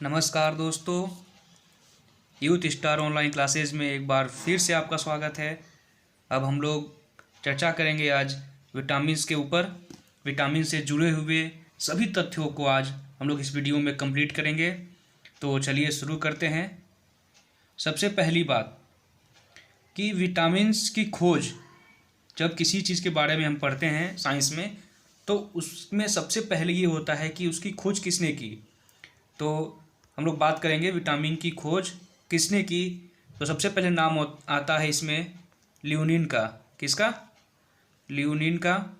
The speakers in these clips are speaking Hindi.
नमस्कार दोस्तों, यूथ स्टार ऑनलाइन क्लासेस में एक बार फिर से आपका स्वागत है। अब हम लोग चर्चा करेंगे आज विटामिन्स के ऊपर। विटामिन से जुड़े हुए सभी तथ्यों को आज हम लोग इस वीडियो में कंप्लीट करेंगे। तो चलिए शुरू करते हैं। सबसे पहली बात कि विटामिन्स की खोज, जब किसी चीज़ के बारे में हम पढ़ते हैं साइंस में, तो उसमें सबसे पहले ये होता है कि उसकी खोज किसने की। तो हम लोग बात करेंगे विटामिन की खोज किसने की। तो सबसे पहले नाम आता है इसमें लियोनिन का। किसका? लियोनिन का।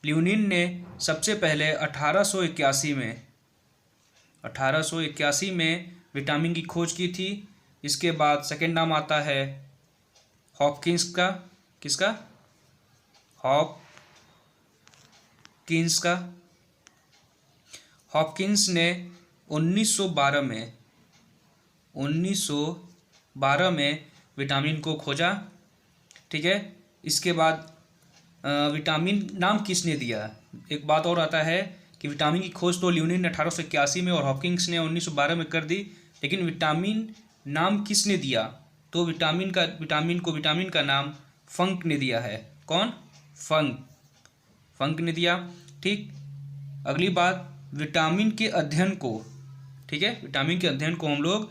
लियोनिन ने सबसे पहले 1881 में विटामिन की खोज की थी। इसके बाद सेकेंड नाम आता है हॉपकिंस का। किसका? हॉपकिंस का। हॉपकिंस ने 1912 में विटामिन को खोजा। ठीक है। इसके बाद विटामिन नाम किसने दिया? एक बात और आता है कि विटामिन की खोज तो लियोनिन ने 1881 में और हॉपकिंस ने 1912 में कर दी, लेकिन विटामिन नाम किसने दिया? तो विटामिन का नाम फंक ने दिया है। कौन? फंक ने दिया। ठीक। अगली बात, विटामिन के अध्ययन को, ठीक है, विटामिन के अध्ययन को हम लोग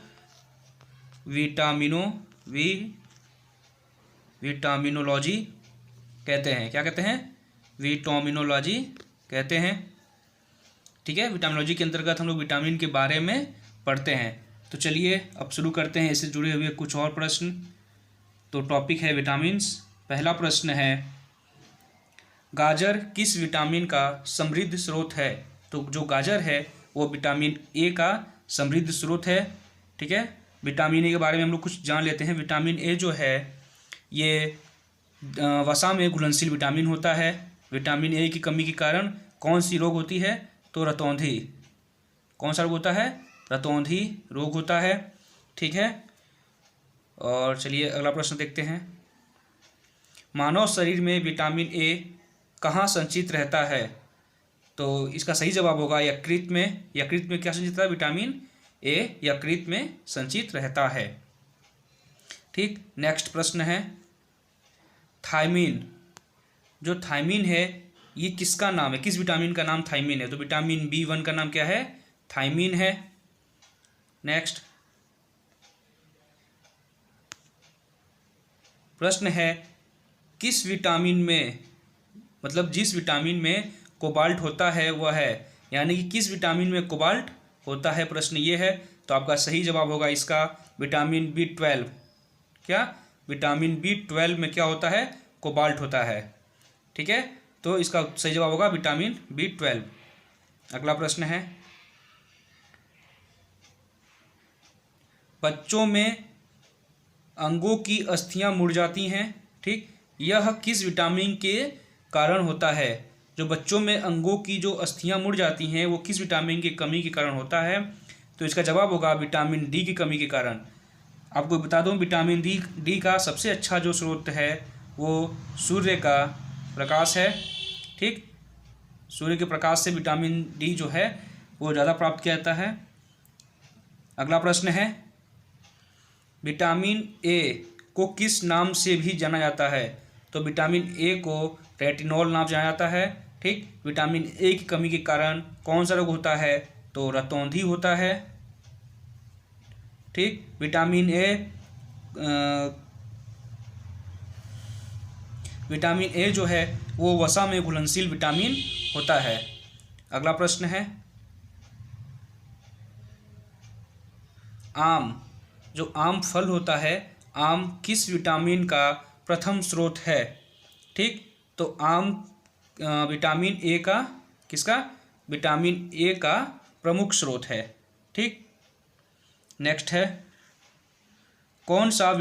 विटामिनोलॉजी कहते हैं। क्या कहते हैं? विटामिनोलॉजी कहते हैं। ठीक है। विटामिनोलॉजी के अंतर्गत हम लोग विटामिन के बारे में पढ़ते हैं। तो चलिए अब शुरू करते हैं इससे जुड़े हुए कुछ और प्रश्न। तो टॉपिक है विटामिन्स। पहला प्रश्न है, गाजर किस विटामिन का समृद्ध स्रोत है? तो जो गाजर है वो विटामिन ए का समृद्ध स्रोत है। ठीक है। विटामिन ए के बारे में हम लोग कुछ जान लेते हैं। विटामिन ए जो है ये वसा में घुलनशील विटामिन होता है। विटामिन ए की कमी के कारण कौन सी रोग होती है? तो रतौंधी। कौन सा रोग होता है? रतौंधी रोग होता है। ठीक है। और चलिए अगला प्रश्न देखते हैं। मानव शरीर में विटामिन ए कहाँ संचित रहता है? तो इसका सही जवाब होगा यकृत में। यकृत में क्या संचित रहता है? विटामिन ए यकृत में संचित रहता है। ठीक। नेक्स्ट प्रश्न है, थायमीन। जो थायमीन है ये किसका नाम है? किस विटामिन का नाम थायमीन है? तो विटामिन B1 का नाम क्या है? थायमीन है। नेक्स्ट प्रश्न है, किस विटामिन में, मतलब जिस विटामिन में कोबाल्ट होता है वह है, यानी कि किस विटामिन में कोबाल्ट होता है? प्रश्न ये है। तो आपका सही जवाब होगा इसका विटामिन B12। क्या? विटामिन B12 में क्या होता है? कोबाल्ट होता है। ठीक है। तो इसका सही जवाब होगा विटामिन B12। अगला प्रश्न है, बच्चों में अंगों की अस्थियां मुड़ जाती हैं। ठीक। यह किस विटामिन के कारण होता है? जो बच्चों में अंगों की जो अस्थियां मुड़ जाती हैं वो किस विटामिन की कमी के कारण होता है? तो इसका जवाब होगा विटामिन डी की कमी के कारण। आपको बता दूं, विटामिन डी का सबसे अच्छा जो स्रोत है वो सूर्य का प्रकाश है। ठीक। सूर्य के प्रकाश से विटामिन डी जो है वो ज़्यादा प्राप्त किया जाता है। अगला प्रश्न है, विटामिन ए को किस नाम से भी जाना जाता है? तो विटामिन ए को रेटिनॉल नाम जाना जाता है। ठीक। विटामिन ए की कमी के कारण कौन सा रोग होता है? तो रतौंधी होता है। ठीक। विटामिन ए जो है वो वसा में घुलनशील विटामिन होता है। अगला प्रश्न है, आम। जो आम फल होता है, आम किस विटामिन का प्रथम स्रोत है? ठीक। तो आम विटामिन ए का, किसका? विटामिन ए का प्रमुख स्रोत है। ठीक। नेक्स्ट है, कौन सा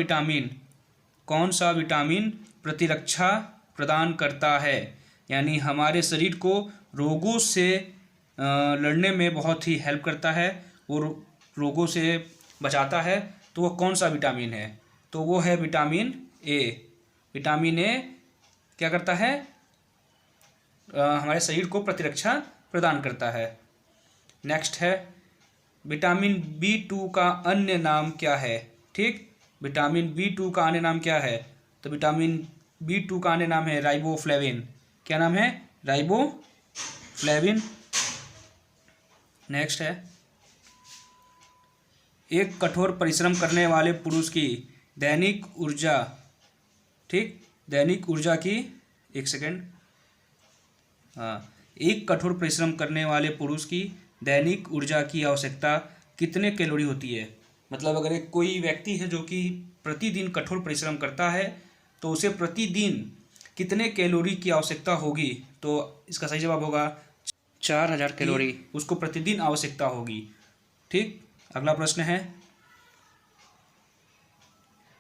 विटामिन प्रतिरक्षा प्रदान करता है, यानी हमारे शरीर को रोगों से लड़ने में बहुत ही हेल्प करता है, वो रोगों से बचाता है। तो वो कौन सा विटामिन है? तो वो है विटामिन ए। विटामिन ए क्या करता है? हमारे शरीर को प्रतिरक्षा प्रदान करता है। नेक्स्ट है, विटामिन B2 का अन्य नाम क्या है? ठीक, विटामिन B2 का अन्य नाम क्या है? तो विटामिन B2 का अन्य नाम है राइबोफ्लेविन। क्या नाम है? राइबोफ्लेविन। नेक्स्ट है, एक कठोर परिश्रम करने वाले पुरुष की दैनिक ऊर्जा, ठीक, दैनिक ऊर्जा की, एक सेकेंड, हाँ, एक कठोर परिश्रम करने वाले पुरुष की दैनिक ऊर्जा की आवश्यकता कितने कैलोरी होती है? मतलब अगर एक कोई व्यक्ति है जो कि प्रतिदिन कठोर परिश्रम करता है तो उसे प्रतिदिन कितने कैलोरी की आवश्यकता होगी? तो इसका सही जवाब होगा 4000 कैलोरी उसको प्रतिदिन आवश्यकता होगी। ठीक, अगला प्रश्न है,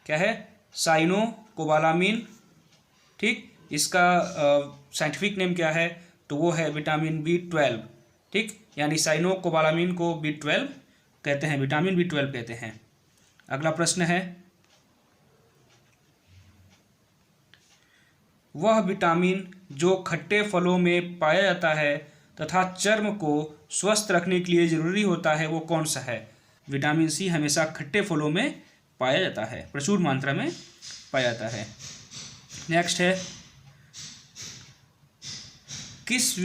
क्या है? साइनोकोबालामिन। ठीक, इसका साइंटिफिक नेम क्या है? तो वो है विटामिन B12। ठीक, यानी साइनोकोबालामिन को B12 कहते हैं, विटामिन B12 कहते हैं। अगला प्रश्न है, वह विटामिन जो खट्टे फलों में पाया जाता है तथा चर्म को स्वस्थ रखने के लिए जरूरी होता है, वो कौन सा है? विटामिन C हमेशा खट्टे फलों में पाया जाता है, प्रचुर मात्रा में पाया जाता है। नेक्स्ट है, किस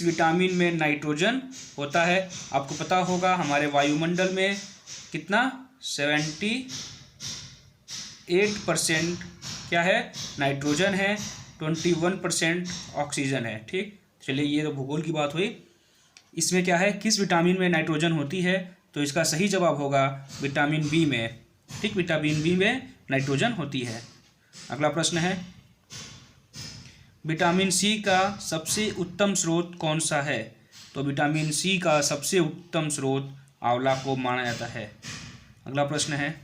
विटामिन में नाइट्रोजन होता है? आपको पता होगा हमारे वायुमंडल में कितना 78% क्या है? नाइट्रोजन है, 21% ऑक्सीजन है। ठीक, चलिए ये तो भूगोल की बात हुई। इसमें क्या है, किस विटामिन में नाइट्रोजन होती है? तो इसका सही जवाब होगा विटामिन बी में। ठीक, विटामिन बी में नाइट्रोजन होती है। अगला प्रश्न है, विटामिन सी का सबसे उत्तम स्रोत कौन सा है? तो विटामिन सी का सबसे उत्तम स्रोत आंवला को माना जाता है। अगला प्रश्न है,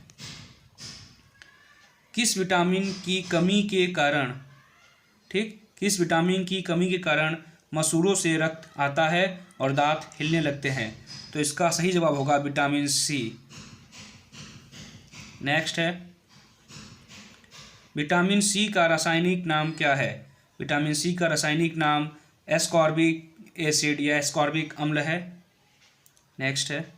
किस विटामिन की कमी के कारण, ठीक, किस विटामिन की कमी के कारण मसूड़ों से रक्त आता है और दांत हिलने लगते हैं? तो इसका सही जवाब होगा विटामिन सी। नेक्स्ट है, विटामिन सी का रासायनिक नाम क्या है? विटामिन सी का रासायनिक नाम एस्कॉर्बिक एसिड या एस्कॉर्बिक अम्ल है। नेक्स्ट है,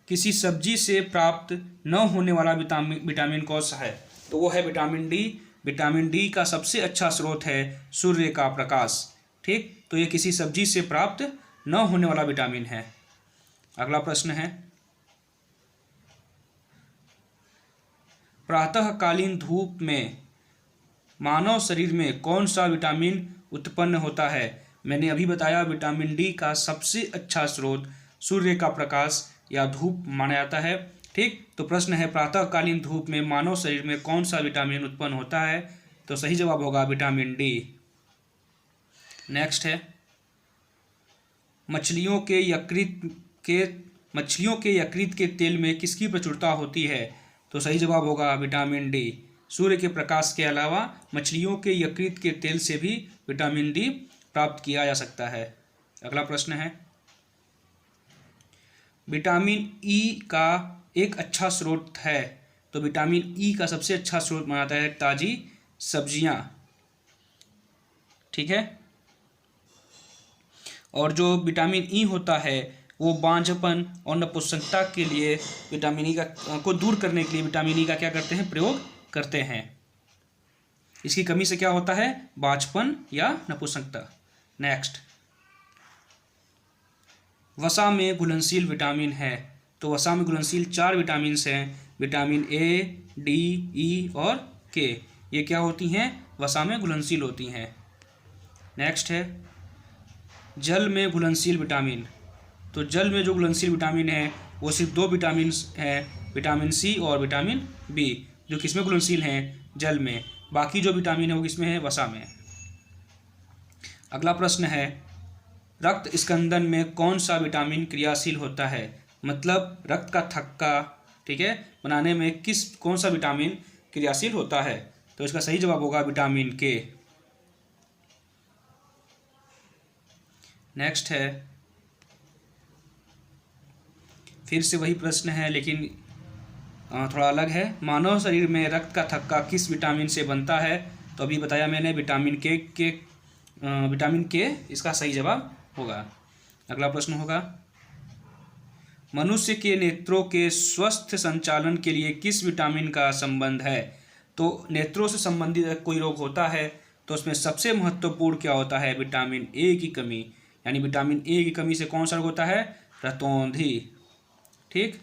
किसी सब्जी से प्राप्त न होने वाला विटामिन कौन सा है? तो वो है विटामिन डी। विटामिन डी का सबसे अच्छा स्रोत है सूर्य का प्रकाश। ठीक, तो ये किसी सब्जी से प्राप्त न होने वाला विटामिन है। अगला प्रश्न है, प्रातःकालीन धूप में मानव शरीर में कौन सा विटामिन उत्पन्न होता है? मैंने अभी बताया विटामिन डी का सबसे अच्छा स्रोत सूर्य का प्रकाश या धूप माना जाता है। ठीक, तो प्रश्न है प्रातःकालीन धूप में मानव शरीर में कौन सा विटामिन उत्पन्न होता है? तो सही जवाब होगा विटामिन डी। नेक्स्ट है, मछलियों के यकृत के तेल में किसकी प्रचुरता होती है? तो सही जवाब होगा विटामिन डी। सूर्य के प्रकाश के अलावा मछलियों के यकृत के तेल से भी विटामिन डी प्राप्त किया जा सकता है। अगला प्रश्न है, विटामिन ई का एक अच्छा स्रोत है। तो विटामिन ई का सबसे अच्छा स्रोत माना जाता है ताजी सब्जियां। ठीक है, और जो विटामिन ई होता है वो बांझपन और नपुंसकता के लिए विटामिन ई को दूर करने के लिए विटामिन ई का क्या करते हैं? प्रयोग करते हैं। इसकी कमी से क्या होता है? बांझपन या नपुंसकता। नेक्स्ट, वसा में घुलनशील विटामिन है। तो वसा में घुलनशील 4 विटामिन हैं, विटामिन ए, डी, ई और के। ये क्या होती हैं? वसा में घुलनशील होती हैं। नेक्स्ट है, जल में घुलनशील विटामिन। तो जल में जो घुलनशील विटामिन है वो सिर्फ 2 विटामिन हैं, विटामिन सी और विटामिन बी, जो किसमें घुलनशील हैं? जल में। बाकी जो विटामिन है वो किसमें है? वसा में। अगला प्रश्न है, रक्त स्कंदन में कौन सा विटामिन क्रियाशील होता है? मतलब रक्त का थक्का, ठीक है, बनाने में कौन सा विटामिन क्रियाशील होता है? तो इसका सही जवाब होगा विटामिन के। नेक्स्ट है, फिर से वही प्रश्न है लेकिन थोड़ा अलग है। मानव शरीर में रक्त का थक्का किस विटामिन से बनता है? तो अभी बताया मैंने विटामिन के, इसका सही जवाब होगा। अगला प्रश्न होगा, मनुष्य के नेत्रों के स्वस्थ संचालन के लिए किस विटामिन का संबंध है? तो नेत्रों से संबंधित कोई रोग होता है तो उसमें सबसे महत्वपूर्ण क्या होता है? विटामिन ए की कमी। यानी विटामिन ए की कमी से कौन सा रोग होता है? रतौंधी। ठीक,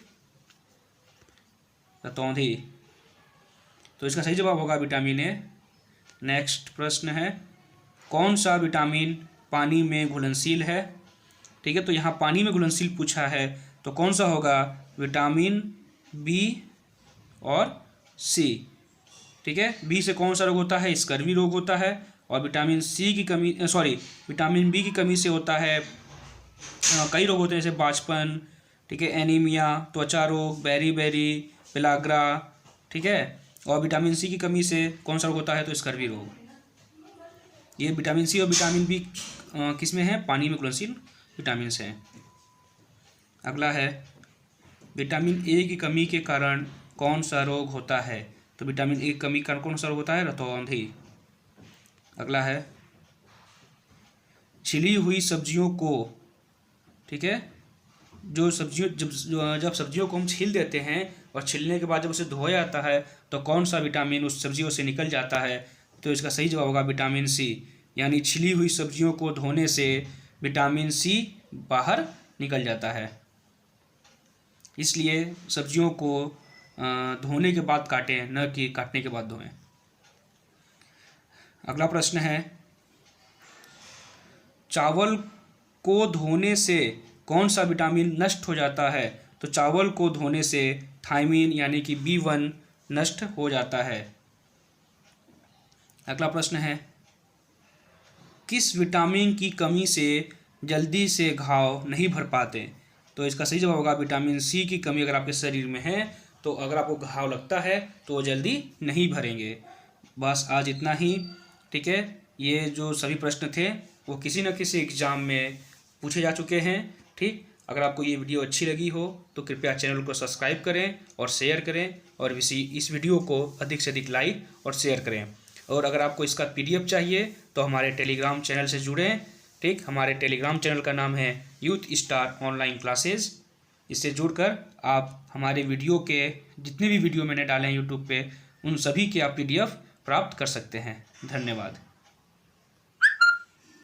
रतौंधी। तो इसका सही जवाब होगा विटामिन ए। नेक्स्ट प्रश्न है, कौन सा विटामिन पानी में घुलनशील है? ठीक है, तो यहाँ पानी में घुलनशील पूछा है तो कौन सा होगा? विटामिन बी और सी। ठीक है, बी से कौन सा रोग होता है? स्कर्वी रोग होता है। और विटामिन सी की कमी विटामिन बी की कमी से होता है कई रोग होते हैं, जैसे बांझपन, ठीक है, एनीमिया, त्वचा रोग, बेरी पेलाग्रा। ठीक है, और विटामिन सी की कमी से कौन सा रोग होता है? तो स्कर्वी रोग। ये विटामिन सी और विटामिन बी किस में है? पानी में घुलनशील विटामिन से। अगला है, विटामिन ए की कमी के कारण कौन सा रोग होता है? तो विटामिन ए की कमी के कारण कौन सा रोग होता है? रतौंधी। अगला है, छिली हुई सब्जियों को, ठीक है, जो सब्जियों जब सब्जियों को हम छील देते हैं और छीलने के बाद जब उसे धोया जाता है तो कौन सा विटामिन उस सब्जियों से निकल जाता है? तो इसका सही जवाब होगा विटामिन सी। यानी छिली हुई सब्जियों को धोने से विटामिन सी बाहर निकल जाता है, इसलिए सब्जियों को धोने के बाद काटें, न कि काटने के बाद धोएं। अगला प्रश्न है, चावल को धोने से कौन सा विटामिन नष्ट हो जाता है? तो चावल को धोने से थायमीन यानी कि B1 नष्ट हो जाता है। अगला प्रश्न है, किस विटामिन की कमी से जल्दी से घाव नहीं भर पाते? तो इसका सही जवाब होगा विटामिन सी की कमी अगर आपके शरीर में है तो अगर आपको घाव लगता है तो वो जल्दी नहीं भरेंगे। बस आज इतना ही। ठीक है, ये जो सभी प्रश्न थे वो किसी न किसी एग्ज़ाम में पूछे जा चुके हैं। ठीक, अगर आपको ये वीडियो अच्छी लगी हो तो कृपया चैनल को सब्सक्राइब करें और शेयर करें, और इस वीडियो को अधिक से अधिक लाइक और शेयर करें। और अगर आपको इसका PDF चाहिए तो हमारे टेलीग्राम चैनल से जुड़ें। ठीक, हमारे टेलीग्राम चैनल का नाम है यूथ स्टार ऑनलाइन क्लासेस। इससे जुड़कर आप हमारे वीडियो के जितने भी वीडियो मैंने डाले हैं यूट्यूब पे, उन सभी के आप PDF प्राप्त कर सकते हैं। धन्यवाद।